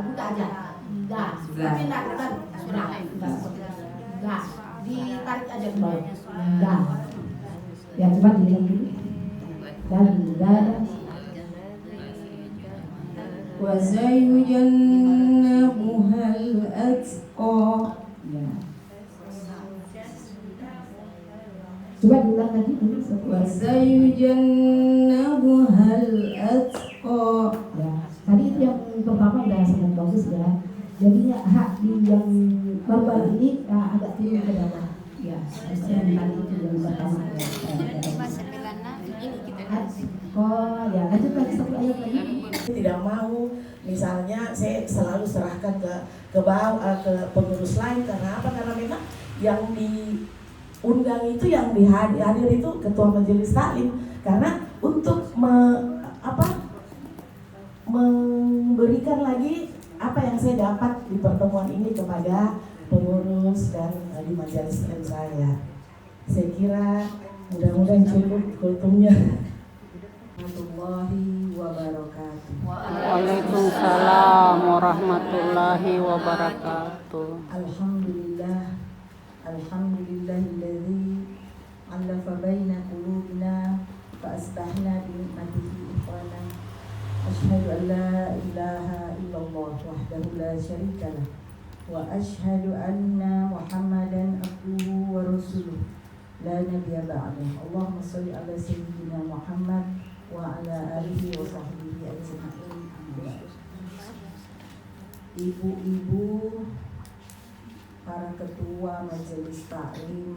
buka aja. Dah. Tapi enggak sudah. Dah. Ditarik aja ke bawah. Dah. Ya coba dibilang dulu. Dan وسيجنبها الأتقى. ya. Coba diulang lagi dulu. وسيجنبها الأتقى. Ya. Tadi itu yang pertama udah sangat bagus ya. Jadinya hak di yang baru ini agak turun ke bawah. Ya. Yang tadi itu yang pertama. Oh ya, lanjut lagi satu ayat lagi. Tidak mau, misalnya saya selalu serahkan ke bawah ke pengurus lain. Karena apa? Karena memang yang diundang itu, yang hadir itu ketua majelis taklim. Karena untuk memberikan lagi apa yang saya dapat di pertemuan ini kepada pengurus dan di majelis taklim saya. Saya kira mudah-mudahan cukup kultumnya. Warahmatullahi wabarakatuh. Waalaikumsalam warahmatullahi wabarakatuh. Alhamdulillah, alhamdulillahilladzi 'allafa baina qulubina fa asbahna bi ni'matihi ikhwana. Asyhadu an la ilaha illallah wahdahu la syarika lah wa asyhadu anna Muhammadan abduhu wa rasuluh la nabiyya ba'dahu. Allahumma shalli ala sayyidina Muhammad wa ala alihi wa sahbihi ajma'in. Ibu-ibu, para ketua majelis taklim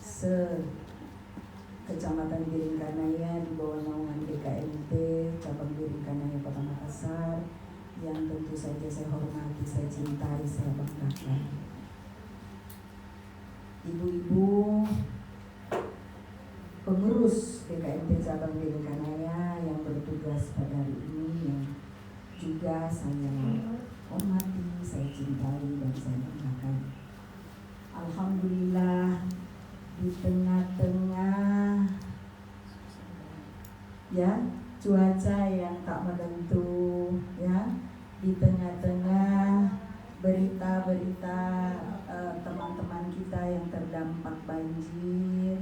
se-Kecamatan Biringkanaya di bawah naungan BKMT cabang Biringkanaya Kota Makassar, yang tentu saja saya hormati, saya cintai, saya banggakan. Ibu-ibu pengurus BKMT cabang Biringkanaya yang bertugas pada hari ini, yang juga saya hormati, saya cintai dan saya banggakan. Alhamdulillah, di tengah-tengah ya cuaca yang tak menentu, ya, di tengah-tengah berita-berita teman-teman kita yang terdampak banjir,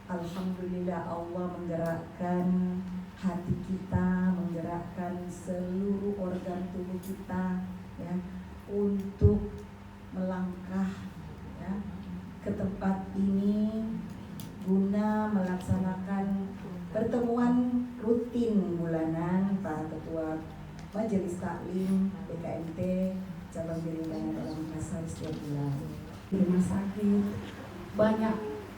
alhamdulillah Allah menggerakkan hati kita, menggerakkan seluruh organ tubuh kita, ya, untuk melangkah, ya, ke tempat ini guna melaksanakan pertemuan rutin bulanan para ketua majelis taklim BKMT cabang Biringkanaya Kota Makassar setiap bulan. Di rumah sakit banyak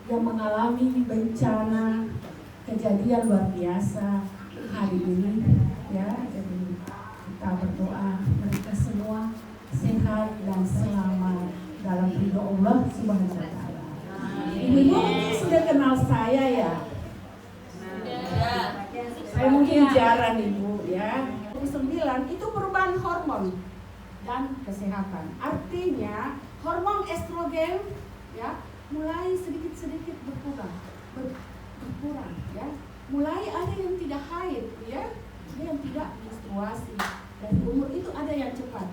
yang mengalami bencana, kejadian luar biasa hari ini, ya. Jadi kita berdoa mereka semua sehat dan selamat dalam ridho Allah Subhanahu wa taala. Ibu mungkin sudah kenal saya, ya. Saya mungkin jarang Ibu, ya. 9 itu perubahan hormon dan kesehatan. Artinya hormon estrogen, ya, mulai sedikit-sedikit berkurang, ya. Mulai ada yang tidak haid, ya, ada yang tidak menstruasi. Dan umur itu ada yang cepat,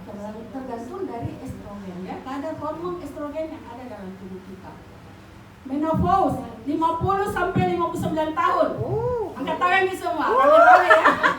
tergantung dari estrogen, ya, kadar hormon estrogen yang ada dalam tubuh kita. Menopause 50 sampai 59 tahun. Angkat tangan nih semua, rame-rame, ya.